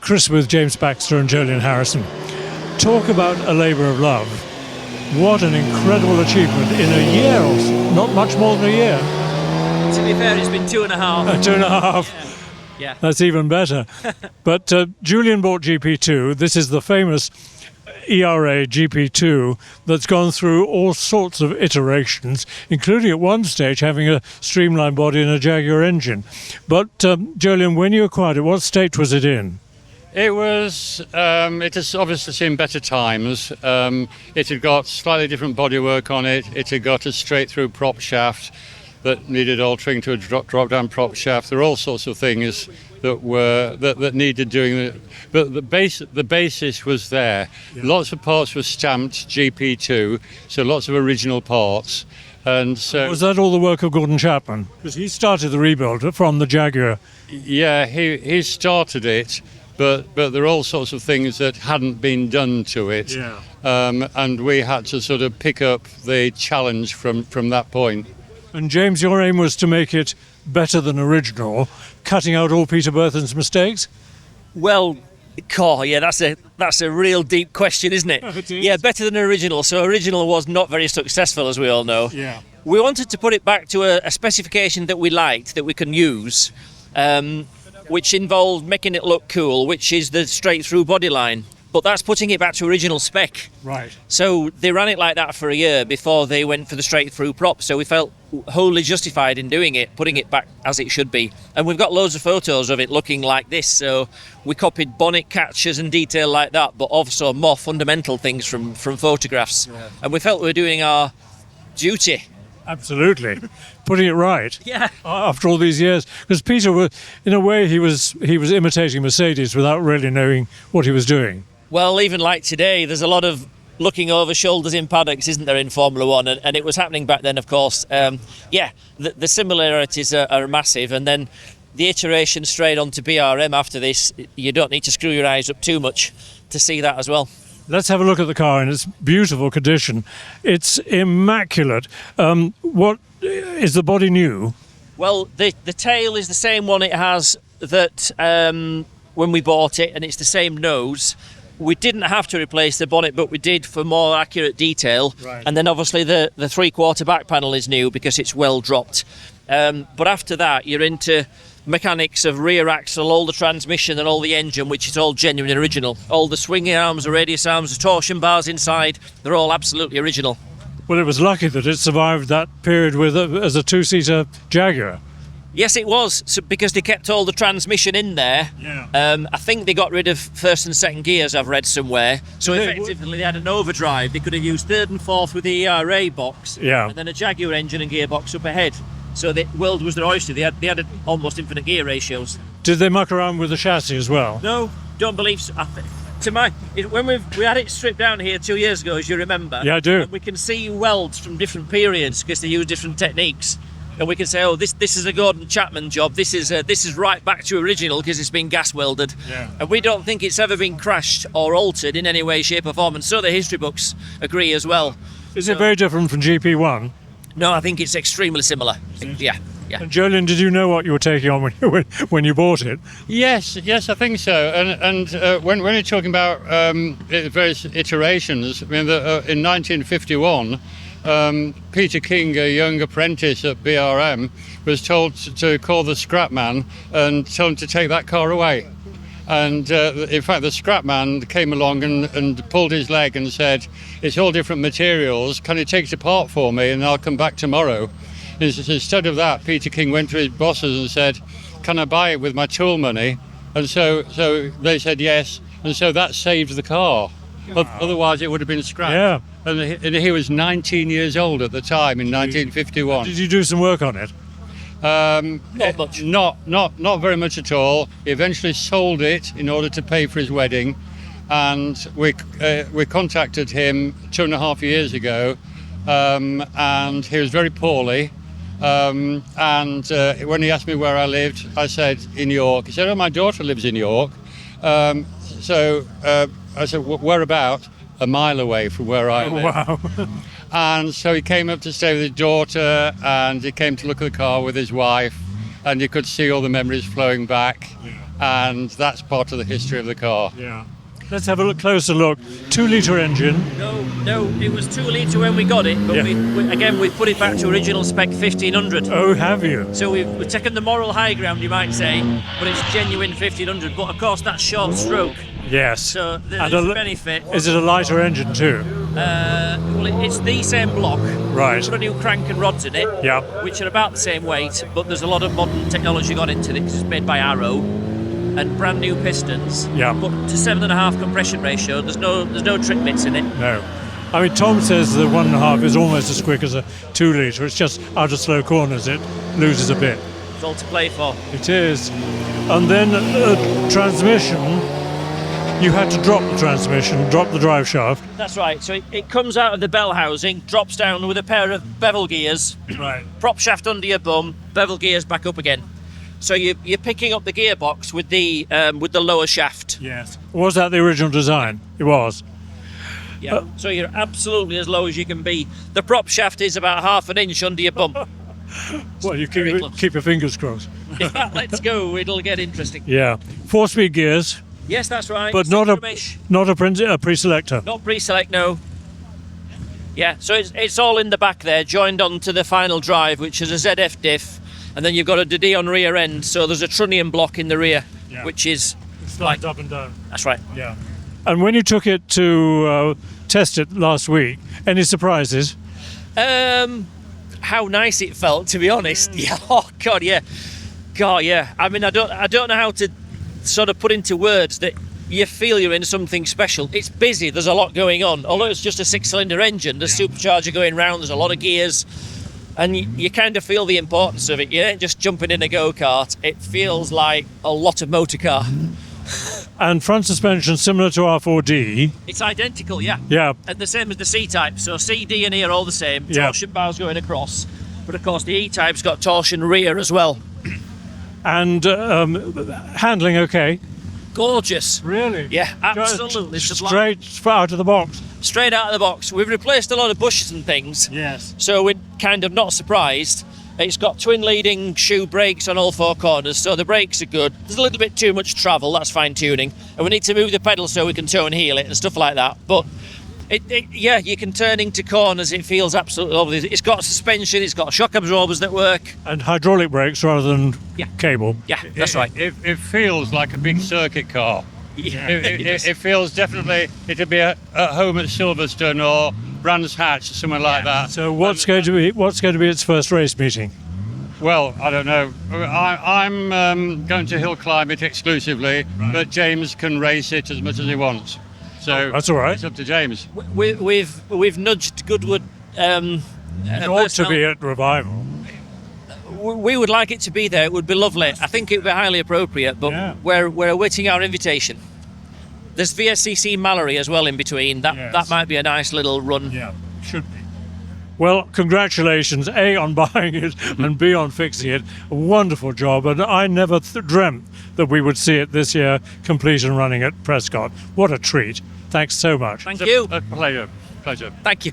Chris with James Baxter and Jolyon Harrison. Talk about a labour of love. What an incredible achievement in a year, or not much more than a year. To be fair, it's been 2.5. 2.5. Yeah. That's even better. But Jolyon bought GP2. This is the famous ERA GP2 that's gone through all sorts of iterations, including at one stage having a streamlined body and a Jaguar engine. But Jolyon, when you acquired it, what state was it in? It has obviously seen better times. It had got slightly different bodywork on it. It had got a straight-through prop shaft that needed altering to a drop-down prop shaft. There are all sorts of things that needed doing. But the basis was there. Yeah. Lots of parts were stamped GP2, so lots of original parts. And so was that all the work of Gordon Chapman? Because he started the rebuild from the Jaguar. Yeah, he started it. But there are all sorts of things that hadn't been done to it, and we had to sort of pick up the challenge from that point. And James, your aim was to make it better than original, cutting out all Peter Berthen's mistakes? Well, that's a real deep question, isn't it? It is. Yeah, better than original. So original was not very successful, as we all know. Yeah. We wanted to put it back to a specification that we liked, that we can use. Which involved making it look cool, which is the straight-through bodyline. But that's putting it back to original spec. Right. So they ran it like that for a year before they went for the straight-through prop. So we felt wholly justified in doing it, putting it back as it should be. And we've got loads of photos of it looking like this. So we copied bonnet catchers and detail like that, but also more fundamental things from photographs. Yeah. And we felt we were doing our duty. Absolutely, putting it right. Yeah. After all these years, because Peter was, in a way, he was imitating Mercedes without really knowing what he was doing. Well, even like today, there's a lot of looking over shoulders in paddocks, isn't there, in Formula One? And it was happening back then, of course. The similarities are massive, and then the iteration straight on to BRM after this, you don't need to screw your eyes up too much to see that as well. Let's have a look at the car in its beautiful condition. It's immaculate. What is the body new? Well, the tail is the same one it has that when we bought it, and it's the same nose. We didn't have to replace the bonnet, but we did for more accurate detail. Right. And then obviously the three-quarter back panel is new because it's well dropped. But after that, you're into mechanics of rear axle, all the transmission and all the engine, which is all genuine original. All the swinging arms, the radius arms, the torsion bars inside, they're all absolutely original. Well, it was lucky that it survived that period as a two-seater Jaguar. Yes, it was, because they kept all the transmission in there. Yeah. I think they got rid of first and second gears, I've read somewhere. So effectively they had an overdrive. They could have used third and fourth with the ERA box, and then a Jaguar engine and gearbox up ahead. So the world was their oyster. They had almost infinite gear ratios. Did they muck around with the chassis as well? No, don't believe so. When we had it stripped down here 2 years ago, as you remember. Yeah, I do. And we can see welds from different periods because they use different techniques. And we can say, this is a Gordon Chapman job. This is right back to original because it's been gas welded. Yeah. And we don't think it's ever been crashed or altered in any way, shape, or form. And so the history books agree as well. Is it very different from GP1? No, I think it's extremely similar. Yeah. And Jolyon, did you know what you were taking on when you bought it? Yes, I think so. And when you're talking about various iterations, I mean, in 1951, Peter King, a young apprentice at BRM, was told to call the scrap man and tell him to take that car away. And in fact, the scrap man came along and pulled his leg and said, "It's all different materials. Can you take it apart for me and I'll come back tomorrow?" Instead of that, Peter King went to his bosses and said, "Can I buy it with my tool money?" And so they said yes, and so that saved the car. Wow. Otherwise, it would have been scrapped. Yeah. And he was 19 years old at the time in 1951. Did you do some work on it? Not much. Not very much at all. He eventually sold it in order to pay for his wedding, and we contacted him 2.5 years ago, and he was very poorly. And when he asked me where I lived, I said in York. He said, "Oh, my daughter lives in York." So I said, "Where about?" "1 mile away from where I live." Wow. And so he came up to stay with his daughter, and he came to look at the car with his wife, and you could see all the memories flowing back. and that's part of the history of the car. Yeah. Let's have a closer look. 2-litre engine. No, it was 2 litre when we got it, but we've put it back to original spec 1500. Oh, have you? So we've taken the moral high ground, you might say, but it's genuine 1500. But of course, that's short stroke. Yes. So there's a benefit. Is it a lighter engine too? Well, it's the same block. Right. Put a new crank and rods in it, Yeah. which are about the same weight, but there's a lot of modern technology gone into it because it's made by Arrow, and brand new pistons. Yeah. But to 7.5 compression ratio, there's no trick bits in it. No. I mean, Tom says the 1.5 is almost as quick as a 2-litre. It's just out of slow corners it loses a bit. It's all to play for. It is. And then transmission, you had to drop the transmission, drop the drive shaft. That's right. So it comes out of the bell housing, drops down with a pair of bevel gears, Right. prop shaft under your bum, bevel gears back up again. So you're picking up the gearbox with the lower shaft. Yes. Was that the original design? It was. Yeah. So you're absolutely as low as you can be. The prop shaft is about half an inch under your bum. Well, you Very close. keep your fingers crossed. Let's go. It'll get interesting. Yeah. 4-speed gears, Yes, that's right. but not a Synchromesh. pre-selector. Not pre-select, no. Yeah, so it's all in the back there, joined onto the final drive, which is a ZF diff, and then you've got a de Dion rear end, so there's a trunnion block in the rear, Yeah. which is... It slides up and down. That's right. Yeah. And when you took it to test it last week, any surprises? How nice it felt, to be honest. Yeah. Oh God, yeah. God, yeah. I mean, I don't know how to sort of put into words that you feel you're in something special. It's busy. There's a lot going on. Although it's just a 6-cylinder engine, there's supercharger going round. There's a lot of gears, and you kind of feel the importance of it. You ain't just jumping in a go-kart. It feels like a lot of motor car. And front suspension similar to R4D. It's identical, yeah. Yeah. And the same as the C-Type. So C, D and E are all the same. Yeah. Torsion bars going across. But of course the E-Type's got torsion rear as well. And handling okay. Gorgeous. Really? Yeah, absolutely. Straight out of the box. Straight out of the box. We've replaced a lot of bushes and things. Yes. So we're kind of not surprised. It's got twin leading shoe brakes on all 4 corners, so the brakes are good. There's a little bit too much travel, that's fine tuning. And we need to move the pedal so we can toe and heel it and stuff like that. But yeah, you can turn into corners, it feels absolutely lovely. It's got suspension, it's got shock absorbers that work. And hydraulic brakes rather than cable. Yeah, that's right. It feels like a big circuit car. Yeah, It feels definitely it'd be at home at Silverstone or Brands Hatch or somewhere like that. So what's going to be its first race meeting? Well, I don't know. I'm going to HillClimb it exclusively, but James can race it as much as he wants. So That's all right. It's up to James. We've nudged Goodwood. It ought to be at Revival. We would like it to be there. It would be lovely. I think it would be highly appropriate, but Yeah. we're awaiting our invitation. There's VSCC Mallory as well in between. That might be a nice little run. Yeah, should be. Well, congratulations, A, on buying it, and B, on fixing it. A wonderful job, and I never dreamt that we would see it this year, complete and running at Prescott. What a treat. Thanks so much. Thank you. A pleasure. Thank you.